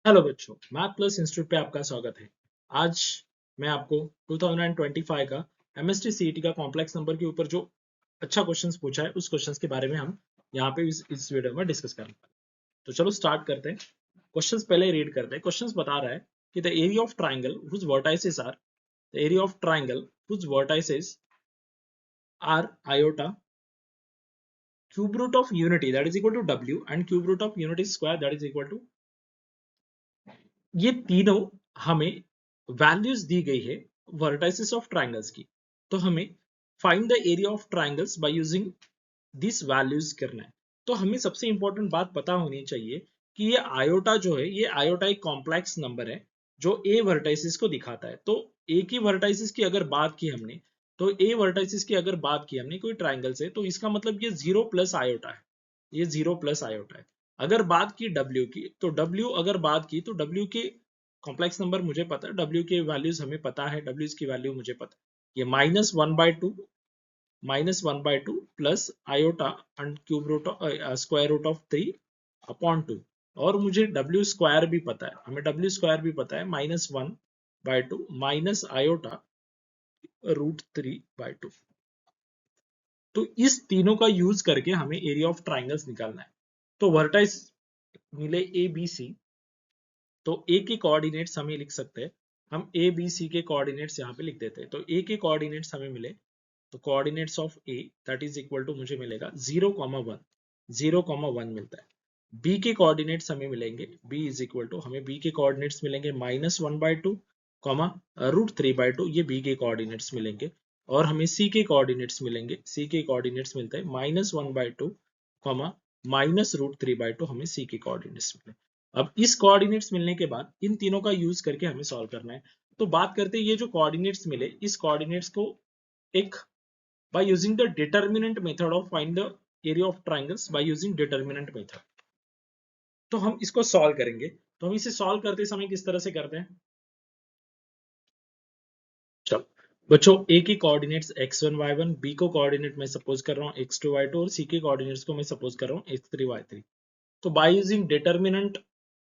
Hello बच्चों, math plus institute पे आपका स्वागत है। आज मैं आपको 2025 का एमएसटी सीईटी का कॉम्प्लेक्स नंबर के ऊपर जो अच्छा क्वेश्चंस पूछा है उस क्वेश्चंस के बारे में हम यहाँ पे इस वीडियो में डिस्कस करेंगे। तो चलो स्टार्ट करते हैं। क्वेश्चंस पहले रीड करते हैं। क्वेश्चंस बता रहा है कि the area of triangle whose vertices are the area of triangle whose vertices are iota, cube root of unity that is equal to w and cube root of unity square that is equal to, ये तीनों हमें values दी गई है vertices of triangles की। तो हमें find the area of triangles by using this values करना है। तो हमें सबसे इंपॉर्टेंट बात पता होनी चाहिए कि ये आयोटा जो है, ये आयोटा एक कॉम्प्लेक्स नंबर है जो ए वर्टाइसिस को दिखाता है। तो ए की वर्टाइसिस की अगर बात की हमने, तो ए वर्टाइसिस की अगर बात की हमने कोई ट्राइंगल से, तो इसका मतलब ये 0 प्लस आयोटा है, ये 0 प्लस आयोटा है। अगर बात की W की, तो W अगर बात की तो W के कॉम्प्लेक्स नंबर मुझे पता है, W के वैल्यूज हमें पता है, W की वैल्यू मुझे पता है, ये -1/2 plus iota and cube root square root of 3/2। और मुझे W स्क्वायर भी पता है, हमें W स्क्वायर भी पता है, -1/2 माइनस आयोटा √3/2। तो इस तीनों का यूज करके हमें एरिया ऑफ ट्राइंगल्स निकालना है। तो वर्टाइस मिले ए बी सी, तो ए के कोऑर्डिनेट्स हमें लिख सकते हैं, हम ए बी सी के कोऑर्डिनेट्स यहाँ पे लिख देते हैं। तो ए के कोऑर्डिनेट्स हमें मिले, तो coordinates of A that is equal to मुझे मिलेगा 0,1, 0,1 मिलता है। बी के कोऑर्डिनेट्स हमें मिलेंगे, बी इज इक्वल टू, हमें बी के कोऑर्डिनेट्स मिलेंगे -1/2 कॉमा √3/2, ये बी के कोऑर्डिनेट्स मिलेंगे। और हमें सी के कोऑर्डिनेट्स मिलेंगे, सी के कोऑर्डिनेट्स मिलते हैं -1/2 कॉमा -√3/2, हमें सी के कोऑर्डिनेट्स मिले। अब इस कोऑर्डिनेट्स मिलने के बाद इन तीनों का यूज करके हमें सॉल्व करना है। तो बात करते हैं, ये जो कोऑर्डिनेट्स मिले, इस कोऑर्डिनेट्स को एक by using the determinant method of find the area of triangles by using determinant method, तो हम इसको सॉल्व करेंगे। तो हम इसे सॉल्व करते समय किस तरह से करते हैं, चलो बच्चों, ए के कोऑर्डिनेट्स x1 y1, बी को कोऑर्डिनेट मैं सपोज कर रहा हूँ x2 y2 और सी के कोऑर्डिनेट्स को मैं सपोज कर रहा हूँ x3 y3। तो by using determinant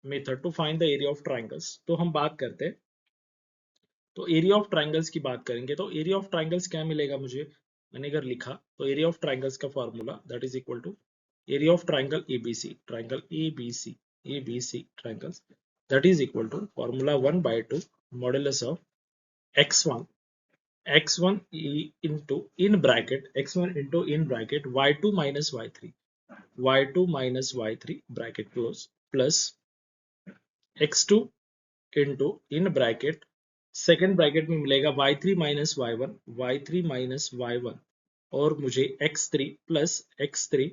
method to find the area of triangles, तो हम बात करते हैं, तो एरिया ऑफ ट्राइंगल्स की बात करेंगे। तो एरिया ऑफ ट्राइंगल्स क्या मिलेगा मुझे, मैंने अगर लिखा तो एरिया ऑफ ट्राइंगल्स का formula that is equal to area of triangle ABC, triangle ABC, ABC triangles that is equal to formula 1/2 modulus of x1, x1 into in bracket x1 into in bracket y2 minus y3, y2 minus y3 bracket close plus x2 into in bracket second bracket में मिलेगा y3 minus y1, y3 minus y1, और मुझे x3 plus x3,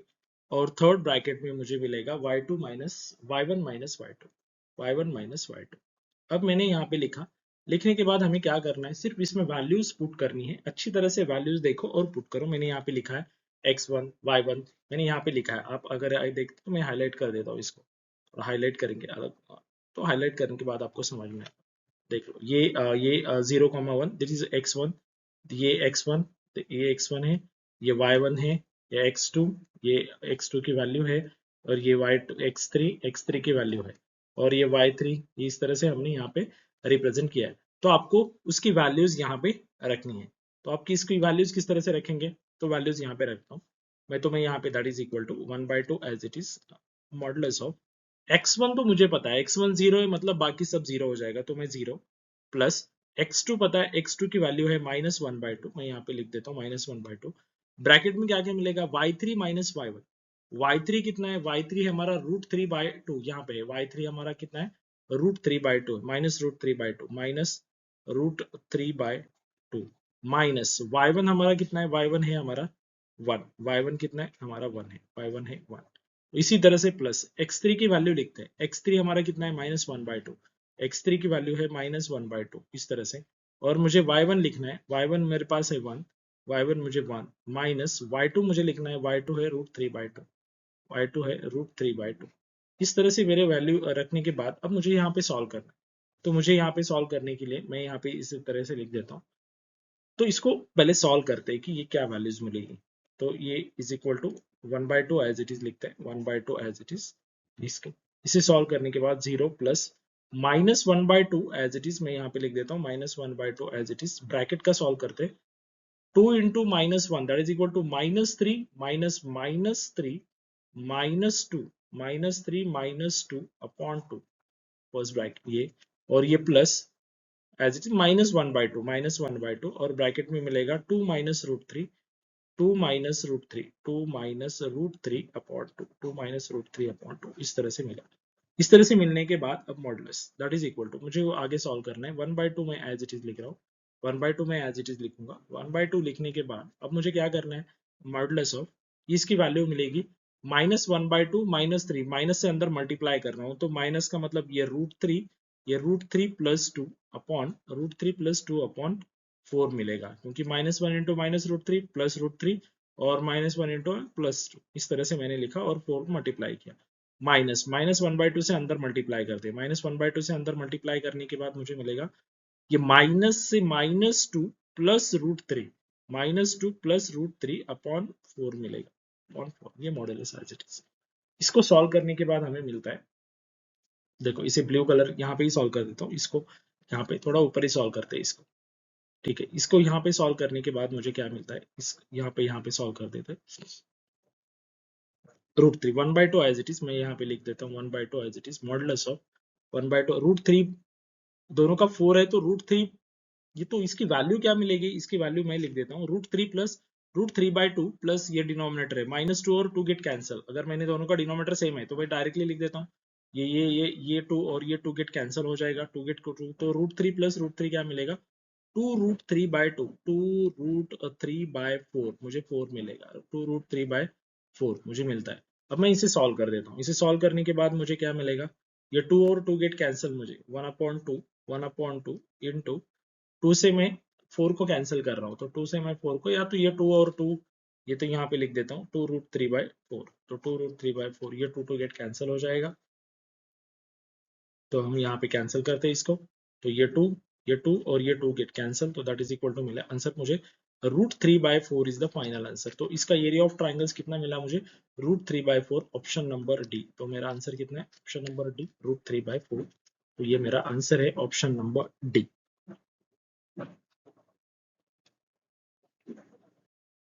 और third bracket में मुझे मिलेगा y2 minus y1 minus y2, y1 minus y2। अब मैंने यहाँ पे लिखा, लिखने के बाद हमें क्या करना है, सिर्फ इसमें वैल्यूज पुट करनी है। अच्छी तरह से वैल्यूज देखो और पुट करो। मैंने यहाँ पे लिखा है x1 y1, मैंने यहाँ पे लिखा है, आप अगर देखते तो मैं हाईलाइट कर देता हूँ इसको, और हाईलाइट करेंगे अलग, तो हाईलाइट करने के बाद आपको समझ में आएगा। देख लो, ये 0,1 दिस इज x1, ये x1, ये x1 है, ये y1 है, ये x2, ये x2 की वैल्यू है, और ये y2 x3 की वैल्यू है, और ये y3, इस तरह से हमने यहाँ पे रिप्रेजेंट किया है। तो आपको उसकी वैल्यूज यहाँ पे रखनी है। तो आपकी इसकी वैल्यूज किस तरह से रखेंगे, तो वैल्यूज यहाँ पे रखता हूँ मैं, तो मैं यहाँ पे that is equal to 1/2 as it is modulus of x1, तो मुझे पता है x1 0 है, मतलब बाकी सब 0 हो जाएगा, तो मैं 0 प्लस x2, पता है x2 की वैल्यू है -1/2, मैं यहाँ पे लिख देता हूँ -1/2, ब्रैकेट में क्या क्या मिलेगा y3 माइनस y1, y3 कितना है, y3 है हमारा √3/2, यहाँ पे y3 हमारा कितना है, √3/2, -√3/2 माइनस √3/2 माइनस y1 हमारा कितना है, y1 है हमारा 1, y1 कितना है हमारा 1 है, y1 है 1। इसी तरह से प्लस x3 की वैल्यू लिखते हैं, x3 हमारा कितना है -1/2, x3 की वैल्यू है -1/2, इस तरह से। और मुझे y1 लिखना है, y1 मेरे पास है 1, y1 मुझे 1 माइनस y2 मुझे लिखना है, y2 है √3/2, y2 है √3/2। इस तरह से मेरे वैल्यू रखने के बाद अब मुझे यहाँ पे सॉल्व करना है। तो मुझे यहाँ पे सॉल्व करने के लिए मैं यहाँ पे इस तरह से लिख देता हूँ। तो इसको पहले सॉल्व करते हैं कि ये क्या वैल्यूज मिलेगी। तो ये is equal to 1/2 as it is लिखते हैं, 1/2 एज इट इज, इसको इसे सॉल्व करने के बाद 0 प्लस -1/2 एज इट इज मैं यहाँ पे लिख देता हूँ, -1/2 एज इट इज, ब्रैकेट का सॉल्व करते, 2 into -1 that is equal to -3 minus -3 -2 -3 -2 upon 2 first bracket ये, और ये प्लस एज इट इज -1/2 और ब्रैकेट में मिलेगा 2 minus √3 2 minus √3 2 minus √3 upon 2 2 minus √3 upon 2 इस तरह से मिला। इस तरह से मिलने के बाद अब modulus that is equal to, मुझे वो आगे सॉल्व करना है, 1/2 मैं एज इट इज लिख रहा हूँ, 1/2 मैं एज इट इज लिखूंगा। 1/2 लिखने के बाद अब मुझे क्या करना है, मॉडुलस ऑफ, इसकी वैल्यू मिलेगी -1/2 -3, माइनस से अंदर मल्टीप्लाई कर रहा हूँ तो माइनस का मतलब ये √3, ये √3 प्लस 2 अपॉन √3 प्लस 2 अपॉन 4 मिलेगा, क्योंकि -1 इंटू -√3 प्लस √3 और -1 इंटू प्लस 2, इस तरह से मैंने लिखा और 4 मल्टीप्लाई किया। -1/2 से अंदर मल्टीप्लाई करते हैं, -1/2 से अंदर मल्टीप्लाई करने के बाद मुझे मिलेगा ये माइनस से -2 प्लस √3 -2 प्लस √3 अपॉन 4 मिलेगा, अपॉन 4, ये मॉडुलस एज इट इज। इसको सॉल्व करने के बाद हमें मिलता है, देखो इसे ब्लू कलर यहाँ पे ही सॉल्व कर देता हूँ, इसको यहाँ पे थोड़ा ऊपर ही सॉल्व करते हैं इसको, ठीक है। इसको यहाँ पे सॉल्व करने के बाद मुझे क्या मिलता है, इस यहाँ पे सॉल्व कर देते हैं, √3 1/2 एज इट इज मैं यहाँ पे लिख देता हूँ, 1/2 as it is, modulus of 1/2 √3, दोनों का 4 है तो √3, ये तो इसकी वैल्यू क्या मिलेगी, इसकी वैल्यू मैं लिख देता हूँ √3 प्लस √3/2 प्लस ये डिनोमिनेटर है -2 और 2 गेट कैंसिल, अगर मैंने दोनों का डिनोमिनेटर सेम है तो मैं डायरेक्टली लिख देता हूँ, ये 2 और ये 2 गेट कैंसिल हो जाएगा, 2 गेट को 2, तो √3 प्लस √3 क्या मिलेगा, 2√3/2 2√3/4 मुझे 4 मिलेगा, 2√3/4 मुझे मिलता है। अब मैं इसे सॉल्व कर देता हूँ, इसे सॉल्व करने के बाद मुझे क्या मिलेगा, ये 2 और 2 गेट कैंसिल, मुझे 1/2 इंटू 2 से मैं 4 को कैंसिल कर रहा हूँ, तो 2 से मैं 4 को, या तो ये 2 और 2, ये तो यहाँ पे लिख देता हूँ 2√3/4, तो 2√3/4 ये 2 गेट कैंसिल हो जाएगा, तो हम यहाँ पे कैंसिल करते हैं इसको, तो ये 2 और ये 2 गेट कैंसिल, तो दैट इज इक्वल टू मिला आंसर मुझे √3/4 इज द फाइनल आंसर। तो इसका एरिया ऑफ ट्राइंगल्स कितना मिला मुझे, √3/4, ऑप्शन नंबर डी। तो मेरा आंसर कितना है, ऑप्शन नंबर डी, √3/4। तो ये मेरा आंसर है ऑप्शन नंबर डी।